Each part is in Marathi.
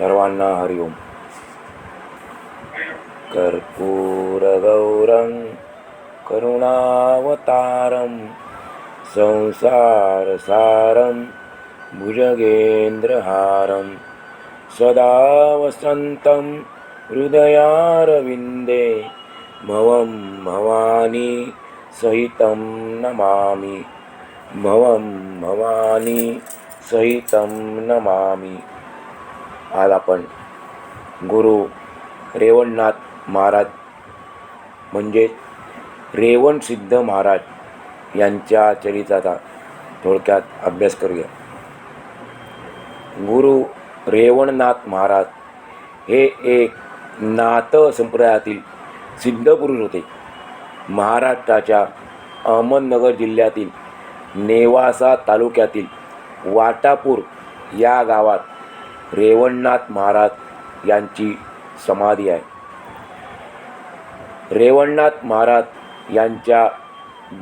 सर्वांना हरिओम. कर्पूरगौरं करुणावतारं संसारसारं भुजगेन्द्रहारं सदा वसन्तं हृदयारविन्दे भवं भवानी सहितं नमामि. भवं भवानी सहितं नमामि. आज आपण गुरु रेवणनाथ महाराज म्हणजे रेवणसिद्ध महाराज यांच्या चरित्राचा थोडक्यात अभ्यास करूया. गुरु रेवणनाथ महाराज हे एक नाथ संप्रदायातील सिद्ध पुरुष होते. महाराष्ट्राच्या अहमदनगर जिल्ह्यातील नेवासा तालुक्यातील वाटापूर या गावात रेवणनाथ महाराज यांची समाधी आहे. रेवणनाथ महाराज यांच्या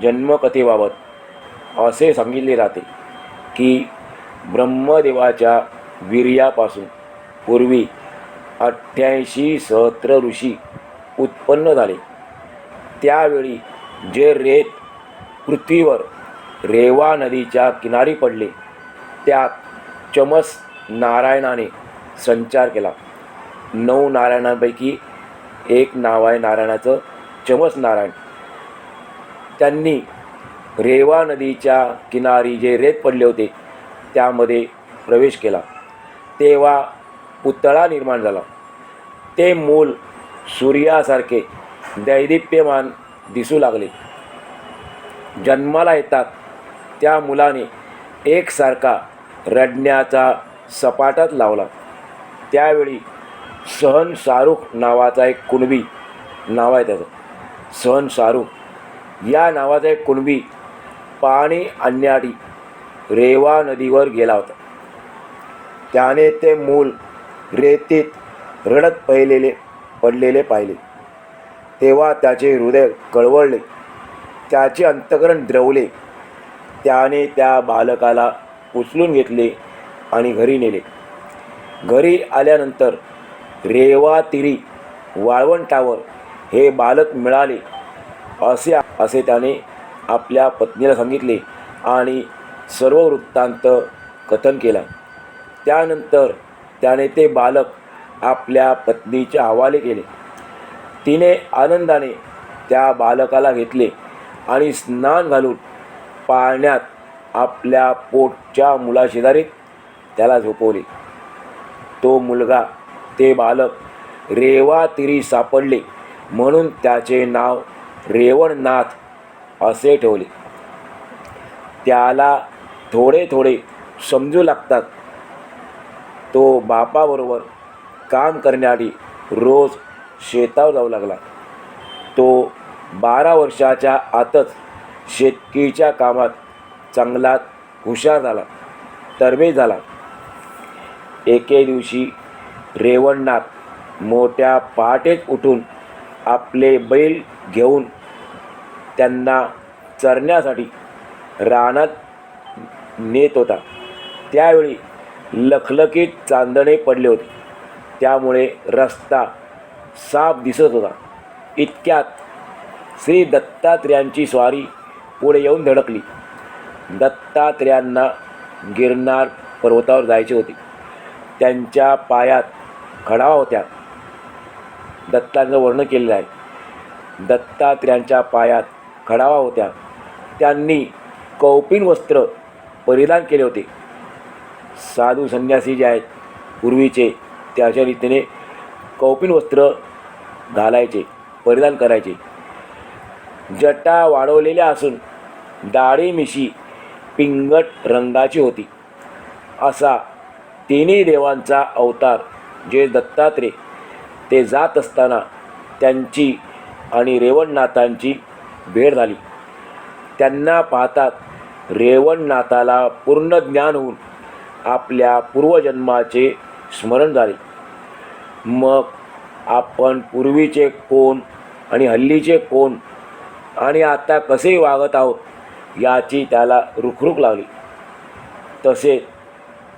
जन्मकथेबाबत असे सांगितले जाते की ब्रह्मदेवाच्या वीर्यापासून पूर्वी 88 सहस्त्र ऋषी उत्पन्न झाले. त्यावेळी जे रेत पृथ्वीवर रेवा नदीच्या किनारी पडले त्यात चमस नारायणाने संचार केला. 9 नारायणांपैकी एक नाव आहे नारायणाचं चमस नारायण. त्यांनी रेवा नदीच्या किनारी जे रेत पडले होते त्यामध्ये प्रवेश केला. तेव्हा पुतळा निर्माण झाला. ते मूल सूर्यासारखे दैदिप्यमान दिसू लागले. जन्माला येतात त्या मुलाने एकसारखा रडण्याचा सपाटाच लावला. त्यावेळी सहन शाहरुख नावाचा एक कुणबी नाव आहे त्याचं. सहन शाहरुख या नावाचा एक कुणबी पाणी आणण्यासाठी रेवा नदीवर गेला होता. त्याने ते मूल रेतीत रडत पडलेले पाहिले. तेव्हा त्याचे हृदय कळवळले, त्याचे अंतःकरण द्रवले. त्याने त्या बालकाला उचलून घेतले आणि घरी नेले. घरी आल्यानंतर रेवा तीरी वाळवंटावर हे बालक मिळाले असे त्याने आपल्या पत्नीला सांगितले आणि सर्व वृत्तांत कथन केला. त्यानंतर त्याने ते बालक आपल्या पत्नीच्या हवाले केले. तिने आनंदाने त्या बालकाला घेतले आणि स्नान घालून पाळण्यात आपल्या पोटच्या मुलाशेजारी त्याला झोपवले. तो मुलगा ते बालक रेवा तीरी सापडले म्हणून त्याचे नाव रेवणनाथ असे ठेवले. त्याला थोडे थोडे समजू लागतात. तो बापाबरोबर काम करण्यासाठी रोज शेतावर जाऊ लागला. तो 12 वर्षाच्या आतच शेतकीच्या कामात चांगला हुशार झाला, तरबेज झाला. एके दिवशी रेवणनाथ मोठ्या पहाटेच उठून आपले बैल घेऊन त्यांना चरण्यासाठी रानात नेत होता. त्यावेळी लखलखीत चांदणे पडले होते. त्यामुळे रस्ता साफ दिसत होता. इतक्यात श्री दत्तात्रेयांची स्वारी पुढे येऊन धडकली. दत्तात्रेयांना गिरनार पर्वतावर जायचे होते. त्यांच्या पायात खडावा होत्या. दत्तांचं वर्णन केलेलं आहे. दत्तात्रेयांच्या पायात खडावा होत्या. त्यांनी कौपिन वस्त्र परिधान केले होते. साधू संन्यासी जे आहेत पूर्वीचे ते अशा रीतीने कौपिन वस्त्र घालायचे, परिधान करायचे. जटा वाढवलेल्या असून दाढी मिशी पिंगट रंगाची होती. असा तिन्ही देवांचा अवतार जे दत्तात्रेय ते जात असताना त्यांची आणि रेवणनाथांची भेट झाली. त्यांना पाहतात रेवणनाथाला पूर्ण ज्ञान होऊन आपल्या पूर्वजन्माचे स्मरण झाले. मग आपण पूर्वीचे कोण आणि हल्लीचे कोण आणि आता कसे वागत आहोत याची त्याला रुखरुख लागली. तसेच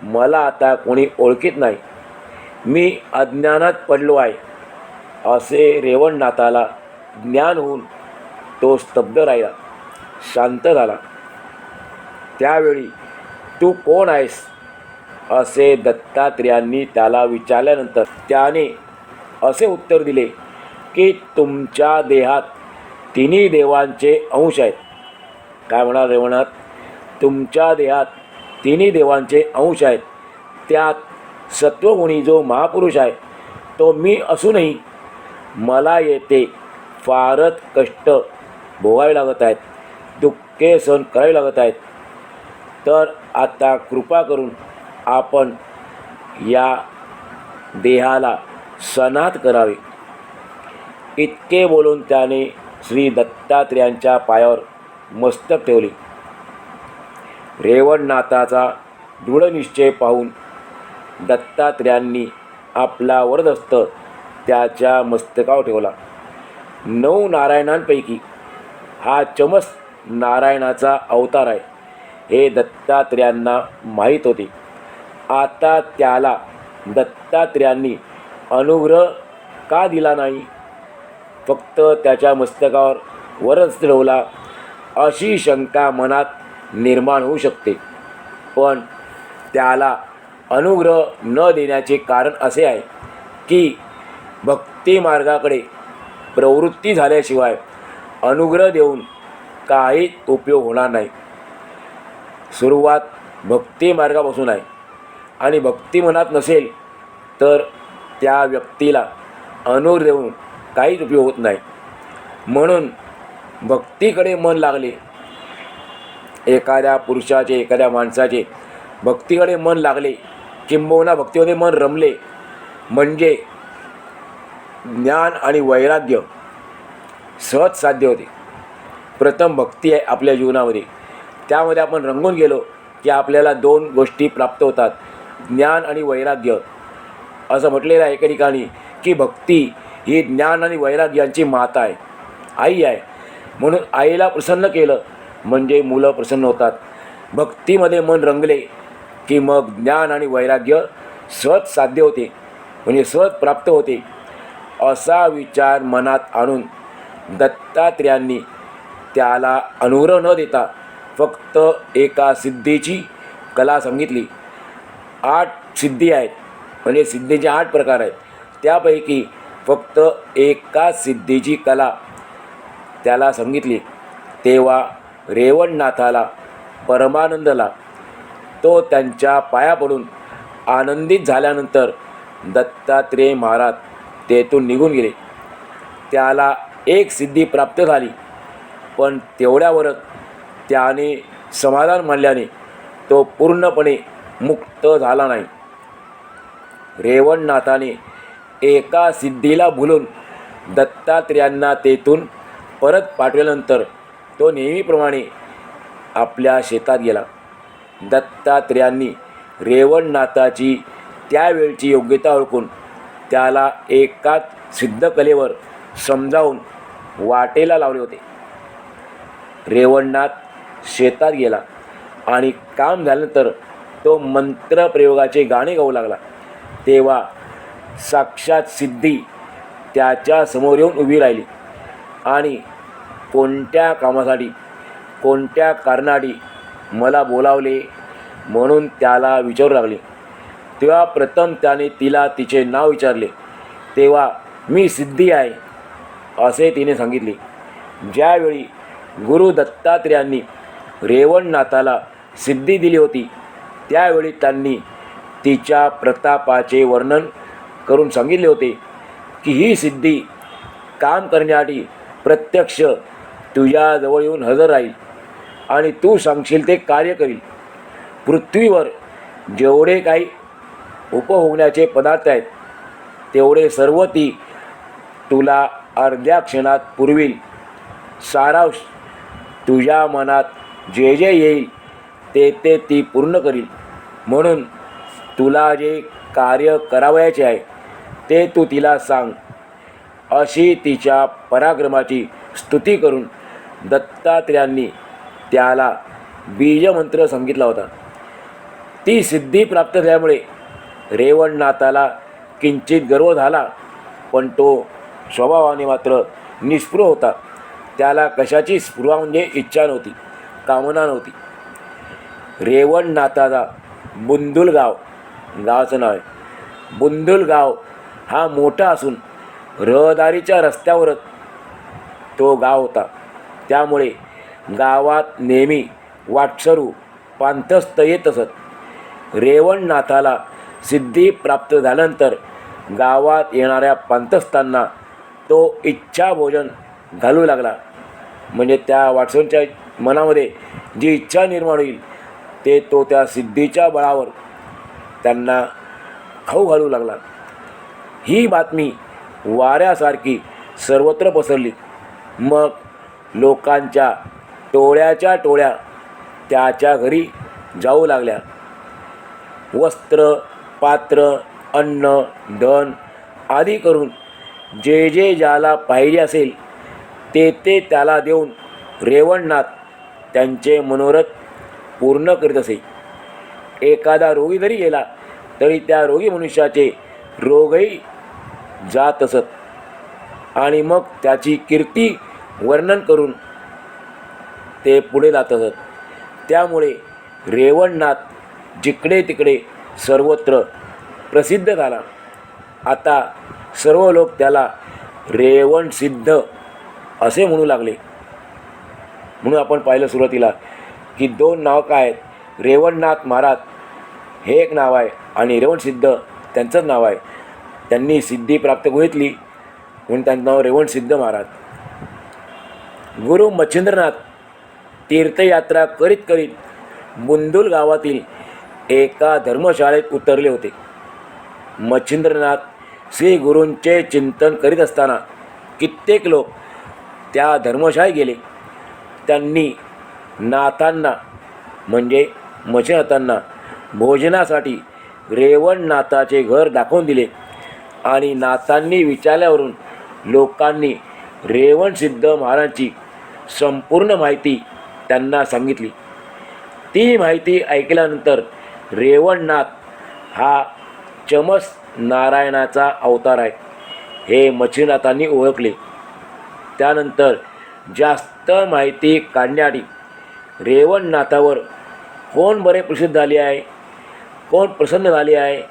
मला आता कोणी ओळखीत नाही. मी अज्ञानात पडलो आहे असे रेवणनाथाला ज्ञान होऊन तो स्तब्ध राहिला, शांत झाला. त्यावेळी तू कोण आहेस असे दत्तात्रेयांनी त्याला विचारल्यानंतर त्याने असे उत्तर दिले की तुमच्या देहात तिन्ही देवांचे अंश आहेत. काय म्हणाल रेवणनाथ? तुमच्या देहात तिन्ही देवांचे अंश आहेत. त्यात सत्वगुणी जो महापुरुष आहे तो मी असूनही मला येथे फारच कष्ट भोगावे लागत आहेत, दुःखे सहन करावे लागत आहेत. तर आता कृपा करून आपण या देहाला सनात करावे. इतके बोलून त्याने श्री दत्तात्रेयांच्या पायावर मस्तक ठेवले. रेवणनाथाचा दृढनिश्चय पाहून दत्तात्रेयांनी आपला वरदहस्त त्याच्या मस्तकावर ठेवला. 9 नारायणांपैकी हा चमस नारायणाचा अवतार आहे हे दत्तात्रेयांना माहीत होते. आता त्याला दत्तात्रेयांनी अनुग्रह का दिला नाही, फक्त त्याच्या मस्तकावर वरदहस्त ठेवला अशी शंका मनात निर्माण होऊ शकते. पण त्याला अनुग्रह न देण्याचे कारण असे आहे की भक्ती मार्गाकडे प्रवृत्ती झाल्याशिवाय अनुग्रह देऊन काहीच उपयोग होणार नाही. सुरुवात भक्ती मार्गापासून आहे आणि भक्ती मनात नसेल तर त्या व्यक्तीला अनुग्रह देऊन काहीच उपयोग होत नाही. म्हणून भक्तीकडे मन लागले, एखाद्या पुरुषाचे एखाद्या माणसाचे भक्तीकडे मन लागले, किंबहुना भक्तीमध्ये मन रमले म्हणजे ज्ञान आणि वैराग्य सहज साध्य होते. प्रथम भक्ती आहे आपल्या जीवनामध्ये, त्यामध्ये आपण रंगून गेलो की आपल्याला 2 गोष्टी प्राप्त होतात, ज्ञान आणि वैराग्य. असं म्हटलेलं आहे एका ठिकाणी की भक्ती ही ज्ञान आणि वैराग्यांची माता आहे, आई आहे. म्हणून आईला प्रसन्न केलं म्हणजे मुलं प्रसन्न होतात. भक्तीमध्ये मन रंगले की मग ज्ञान आणि वैराग्य सहज साध्य होते, म्हणजे सहज प्राप्त होते. असा विचार मनात आणून दत्तात्रेयांनी त्याला अनुग्रह न देता फक्त एका सिद्धीची कला सांगितली. 8 सिद्धी आहेत, म्हणजे सिद्धीचे 8 प्रकार आहेत. त्यापैकी फक्त एका सिद्धीची कला त्याला सांगितली. तेव्हा रेवणनाथाला परमानंद झाला. तो त्यांच्या पाया पडून आनंदित झाल्यानंतर दत्तात्रेय महाराज तेथून निघून गेले. त्याला एक सिद्धी प्राप्त झाली, पण तेवढ्यावरच त्याने समाधान मानल्याने तो पूर्णपणे मुक्त झाला नाही. रेवणनाथाने एका सिद्धीला भुलून दत्तात्रेयांना तेथून परत पाठवल्यानंतर तो नेहमीप्रमाणे आपल्या शेतात गेला. दत्तात्रेयांनी रेवणनाथाची त्यावेळची योग्यता ओळखून त्याला एकाच सिद्धकलेवर समजावून वाटेला लावले होते. रेवणनाथ शेतात गेला आणि काम झाल्यानंतर तो मंत्रप्रयोगाचे गाणे गाऊ लागला. तेव्हा साक्षात सिद्धी त्याच्या समोर येऊन उभी राहिली आणि कोणत्या कामासाठी, कोणत्या कारणासाठी मला बोलावले म्हणून त्याला विचारू लागले. तेव्हा प्रथम त्याने तिला तिचे नाव विचारले. तेव्हा मी सिद्धी आहे असे तिने सांगितले. ज्यावेळी गुरु दत्तात्रेयांनी रेवणनाथाला सिद्धी दिली होती त्यावेळी त्यांनी तिच्या प्रतापाचे वर्णन करून सांगितले होते की ही सिद्धी काम करण्यासाठी प्रत्यक्ष तुझ्याजवळ येऊन हजर राहील आणि तू सांगशील ते कार्य करील. पृथ्वीवर जेवढे काही उपभोगण्याचे पदार्थ आहेत तेवढे सर्व ती तुला अर्ध्या क्षणात पुरवील. सारांश, तुझ्या मनात जे जे येईल ते ते ती पूर्ण करील. म्हणून तुला जे कार्य करावयाचे आहे ते तू तिला सांग. अशी तिच्या पराक्रमाची स्तुती करून दत्तात्रेयांनी त्याला बीजमंत्र सांगितला होता. ती सिद्धी प्राप्त झाल्यामुळे रेवणनाथाला किंचित गर्व झाला, पण तो स्वभावाने मात्र निस्पृह होता. त्याला कशाची स्पृहा म्हणजे इच्छा नव्हती, कामना नव्हती. रेवणनाथाचा बुंदुल गाव, गावाचं नाव आहे. बुंदुल गाव हा मोठा असून रहदारीच्या रस्त्यावरच तो गाव होता. त्यामुळे गावात नेहमी वाटसरू पांथस्थ येत असत. रेवणनाथाला सिद्धी प्राप्त झाल्यानंतर गावात येणाऱ्या पांथस्थांना तो इच्छा भोजन घालू लागला. म्हणजे त्या वाटसरूंच्या मनामध्ये जी इच्छा निर्माण होईल ते तो त्या सिद्धीच्या बळावर त्यांना खाऊ घालू लागला. ही बातमी वाऱ्यासारखी सर्वत्र पसरली. मग लोकांच्या टोळ्याच्या टोळ्या त्याच्या घरी जाऊ लागल्या. वस्त्र, पात्र, अन्न, धन आदी करून जे जे ज्याला पाहिजे असेल ते ते त्याला देऊन रेवणनाथ त्यांचे मनोरथ पूर्ण करीत असे. एखादा रोगी जरी गेला तरी त्या रोगी मनुष्याचे रोगही जात असत आणि मग त्याची कीर्ती वर्णन करून ते पुढे जात असत. त्यामुळे रेवणनाथ जिकडे तिकडे सर्वत्र प्रसिद्ध झाला. आता सर्व लोक त्याला रेवणसिद्ध असे म्हणू लागले. म्हणून आपण पाहिलं सुरुवातीला की दोन नाव काय आहेत. रेवणनाथ महाराज हे एक नाव आहे आणि रेवणसिद्ध त्यांचंच नाव आहे. त्यांनी सिद्धी प्राप्त घेतली म्हणून त्यांचं नाव रेवणसिद्ध महाराज. गुरु मच्छिंद्रनाथ तीर्थयात्रा करीत करीत बुंदुल गावातील एका धर्मशाळेत उतरले होते. मच्छिंद्रनाथ श्री गुरूंचे चिंतन करीत असताना कित्येक लोक त्या धर्मशाळेत गेले. त्यांनी नाथांना म्हणजे मच्छिंद्रनाथांना भोजनासाठी रेवणनाथाचे घर दाखवून दिले आणि नाथांनी विचारल्यावरून लोकांनी रेवणसिद्ध महाराजांची संपूर्ण माहिती त्यांना सांगितली. ती माहिती ऐकल्यानंतर रेवणनाथ हा चमस नारायणाचा अवतार आहे हे मच्छिंद्रनाथांनी ओळखले. त्यानंतर जास्त माहिती काढण्यासाठी रेवणनाथावर कोण बरे प्रसिद्ध झाले आहे, कोण प्रसन्न झाले आहे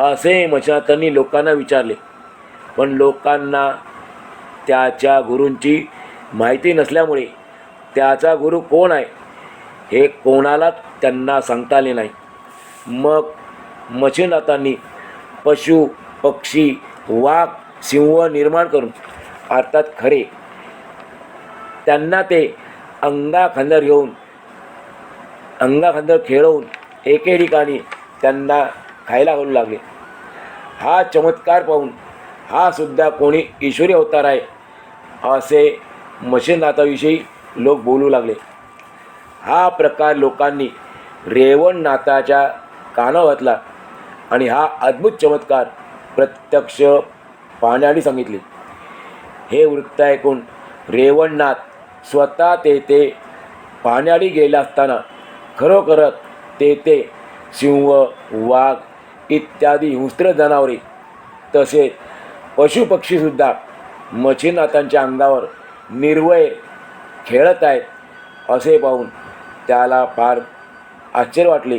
असे मच्छिंद्रनाथांनी लोकांना विचारले. पण लोकांना त्याच्या गुरूंची माहिती नसल्यामुळे त्याचा गुरु कोण आहे हे कोणालाच त्यांना सांगता आले नाही. मग मच्छिंद्रनाथांनी पशु, पक्षी, वाघ, सिंह निर्माण करून अर्थात खरे त्यांना ते अंगाखांद्यावर घेऊन अंगाखांद्यावर खेळवून एके ठिकाणी त्यांना खायला घालू लागले. हा चमत्कार पाहून हा सुद्धा कोणी ईश्वरी अवतार आहे असे मच्छिंद्रनाथाविषयी लोक बोलू लागले. हा प्रकार लोकांनी रेवणनाथाच्या कानावर घातला आणि हा अद्भुत चमत्कार प्रत्यक्ष पाहण्यासाठी सांगितले. हे वृत्त ऐकून रेवणनाथ स्वतः तेथे पाहण्यासाठी गेले असताना खरोखरच तेथे सिंह, वाघ इत्यादी हिंस्त्र जनावरे तसेच पशुपक्षीसुद्धा मच्छिंद्रनाथांच्या अंगावर निर्वय खेळत आहेत असे पाहून त्याला फार आश्चर्य वाटले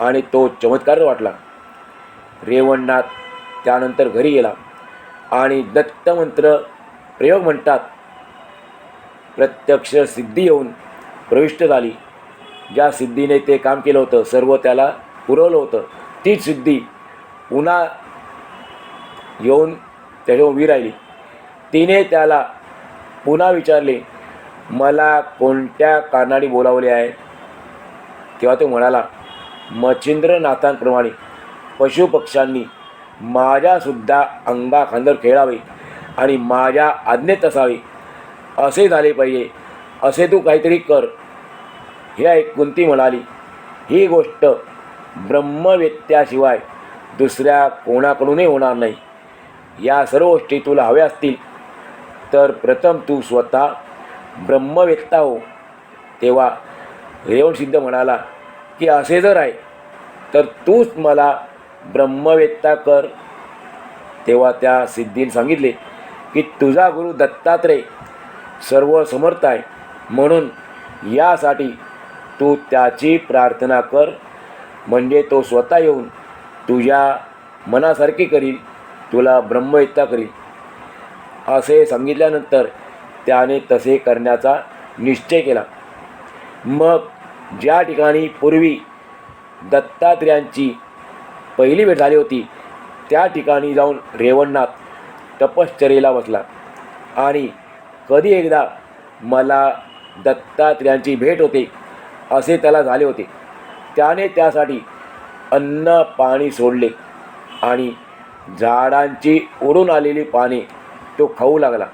आणि तो चमत्कार वाटला. रेवणनाथ त्यानंतर घरी गेला आणि दत्तमंत्र प्रयोग म्हणतात प्रत्यक्ष सिद्धी येऊन प्रविष्ट झाली. ज्या सिद्धीने ते काम केलं होतं सर्व त्याला पुरवलं होतं तीच सिद्धी पुन्हा येऊन त्याच्या उभी राहिली. तिने त्याला पुन्हा विचारले, मला कोणत्या कारणाने बोलावले आहे? तेव्हा तो म्हणाला, मच्छिंद्रनाथांप्रमाणे पशुपक्ष्यांनी माझ्यासुद्धा अंगाखांद्यावर खेळावे आणि माझ्या आज्ञेत असावे असे झाले पाहिजे, असे तू काहीतरी कर. हे ऐकून ती म्हणाली, ही गोष्ट ब्रह्मवेत्याशिवाय दुसऱ्या कोणाकडूनही होणार नाही. या सर्व गोष्टी तुला हव्या असतील तर प्रथम तू स्वतः ब्रह्मवेत्ता हो. तेव्हा रेवणसिद्ध म्हणाला की असे जर आहे तर तूच मला ब्रह्मवेत्ता कर. तेव्हा त्या सिद्धीने सांगितले की तुझा गुरु दत्तात्रय सर्व समर्थ आहे, म्हणून यासाठी तू त्याची प्रार्थना कर, म्हणजे तो स्वतः येऊन तुझ्या मनासारखी करील, तुला ब्रह्मविद्या करील. असे सांगितल्यानंतर त्याने तसे करण्याचा निश्चय केला. मग ज्या ठिकाणी पूर्वी दत्तात्रेयांची पहिली भेट झाली होती त्या ठिकाणी जाऊन रेवणनाथ तपश्चर्येला बसला आणि कधी एकदा मला दत्तात्रेयांची भेट होते असे त्याला झाले होते. त्याने त्यासाठी अन्न पाणी सोडले आणि झाडांची उडून आलेली पाने तो खाऊ लागला.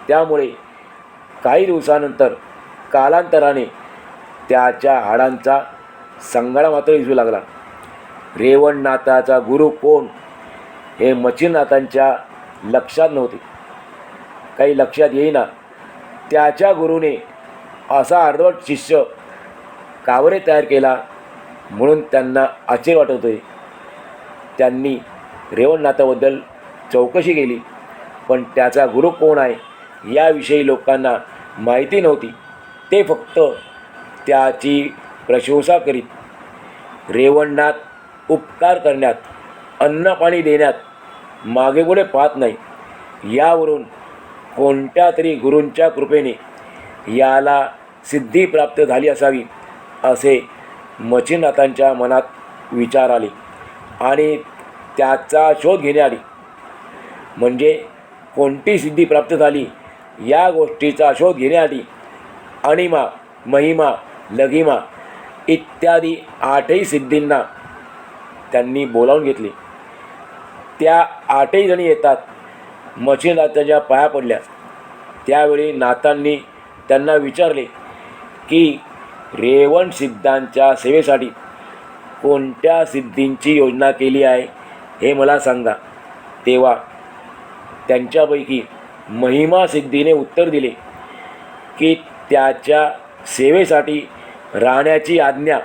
त्यामुळे काही दिवसानंतर कालांतराने त्याच्या हाडांचा संगाळा मात्र दिसू लागला. रेवणनाथाचा गुरु कोण हे मच्छिंद्रनाथांच्या लक्षात नव्हते. काही लक्षात येईना. त्याच्या गुरुने असा अर्धवट शिष्य कावरे तयार केला म्हणून त्यांना आश्चर्य वाटत होते. त्यांनी रेवणनाथाबद्दल चौकशी केली, पण त्याचा गुरु कोण आहे याविषयी लोकांना माहिती नव्हती. ते फक्त त्याची प्रशंसा करीत. रेवणनाथ उपकार करण्यात, अन्न पाणी देण्यात मागेपुढे पाहत नाही. यावरून कोणत्या तरी गुरूंच्या कृपेने याला सिद्धी प्राप्त झाली असावी असे मच्छिंद्रनाथांच्या मनात विचार आले आणि त्याचा शोध घेणे आली. म्हणजे कोणती सिद्धी प्राप्त झाली या गोष्टीचा शोध घेण्याआधी अणिमा, महिमा, लघिमा इत्यादी 8ही सिद्धींना त्यांनी बोलावून घेतले. त्या 8ही जणी येतात मच्छिंद्रनाथांच्या पाया पडल्या. त्यावेळी नाथांनी त्यांना विचारले की रेवण सिद्धांच्या सेवेसाठी कोणत्या सिद्धींची योजना केली आहे हे मला सांगा. तेव्हा त्यांच्यापैकी महिमा सिद्धीने उत्तर दिले की त्याच्या सेवेसाठी राहण्याची आज्ञा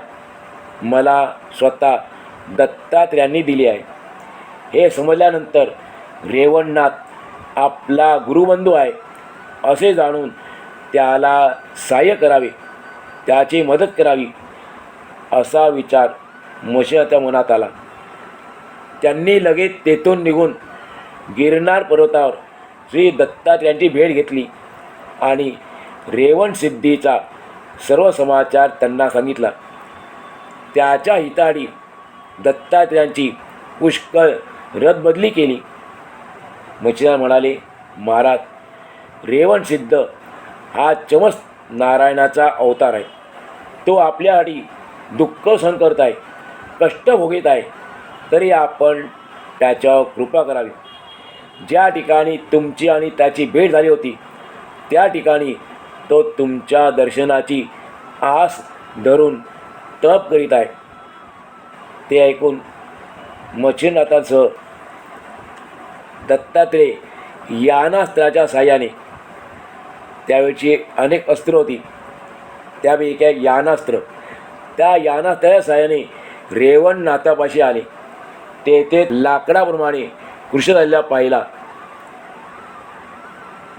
मला स्वतः दत्तात्रेयांनी दिली आहे. हे समजल्यानंतर रेवणनाथ आपला गुरुबंधू आहे असे जाणून त्याला सहाय्य करावे, त्याची मदत करावी असा विचार मच्छिंद्रनाथांच्या मनात आला. त्यांनी लगेच तेथून निघून गिरनार पर्वतावर श्री दत्तात्रेयांची भेट घेतली आणि रेवण सिद्धीचा सर्व समाचार त्यांना सांगितला. त्याच्या हितासाठी दत्तात्रेयांची पुष्कळ रदबदली केली. मच्छिंद्रनाथ म्हणाले, महाराज, रेवण सिद्ध हा चमस नारायणाचा अवतार आहे. तो आपल्यासाठी दुःख सहन करत आहे, कष्ट भोगीत आहे, तरी आपण त्याच्यावर कृपा करावी. ज्या ठिकाणी तुमची आणि त्याची भेट झाली होती त्या ठिकाणी तो तुमच्या दर्शनाची आस धरून तप करीत आहे. ते ऐकून मच्छिंद्रनाथांसह दत्तात्रेय यानास्त्राच्या साहाय्याने, त्यावेळची अनेक अस्त्र होती त्यापैकी एक यानास्त्र, त्या यानास्त्राच्या साहाय्याने रेवणनाथापाशी आले. ते लाकडाप्रमाणे कृष्ण झालेला पाहिला.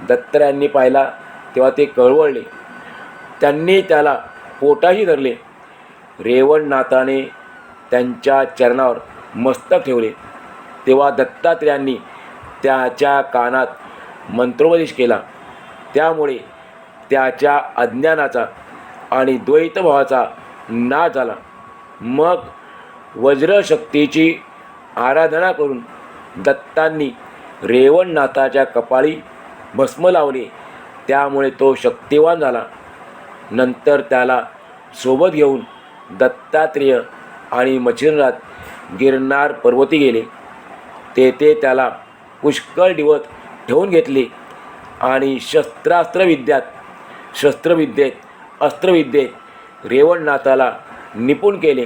दत्तात्रेयांनी पाहिला तेव्हा ते कळवळले. त्यांनी त्याला पोटाशी धरले. रेवणनाथाने त्यांच्या चरणावर मस्तक ठेवले. तेव्हा दत्तात्रेयांनी त्याच्या कानात मंत्रोपदेश केला. त्यामुळे त्याच्या अज्ञानाचा आणि द्वैतभावाचा नाश झाला. मग वज्रशक्तीची आराधना करून दत्तांनी रेवणनाथाच्या कपाळी भस्म लावले. त्यामुळे तो शक्तिवान झाला. नंतर त्याला सोबत घेऊन दत्तात्रेय आणि मच्छिंद्रनाथ गिरनार पर्वती गेले. तेथे त्याला पुष्कळ दिवस ठेवून घेतले आणि शस्त्रविद्येत अस्त्रविद्येत रेवणनाथाला निपुण केले.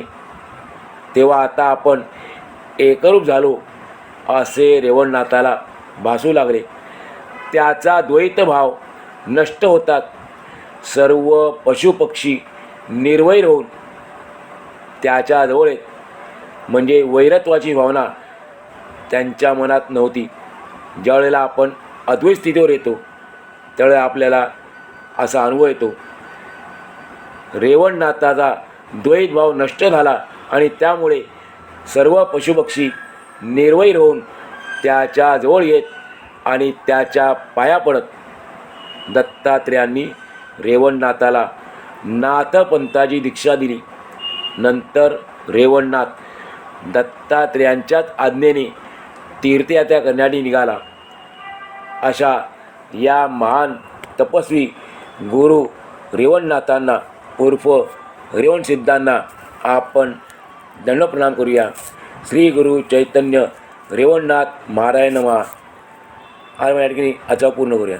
तेव्हा आता आपण एकरूप झालो असे रेवणनाथाला भासू लागले. त्याचा द्वैतभाव नष्ट होतात सर्व पशुपक्षी निर्वैर होऊन त्याच्याजवळ येत. म्हणजे वैरत्वाची भावना त्यांच्या मनात नव्हती. ज्यावेळेला आपण अद्वैत स्थितीवर येतो त्यावेळेला आपल्याला असा अनुभव येतो, रेवणनाथाचा द्वैतभाव नष्ट झाला आणि त्यामुळे सर्व पशुपक्षी निर्वैर होऊन त्याच्या जवळ येत आणि त्याच्या पाया पडत दत्तात्रेयांनी रेवणनाथाला नाथपंथाची दीक्षा दिली. नंतर रेवणनाथ दत्तात्रेयांच्याच आज्ञेने तीर्थयात्रा करण्यासाठी निघाला. अशा या महान तपस्वी गुरु रेवणनाथांना उर्फ रेवणसिद्धांना आपण दंडप्रणाम करूया. श्री गुरु चैतन्य रेवणनाथ महाराज नमः. आज या ठिकाणी आजचा पूर्ण करूया.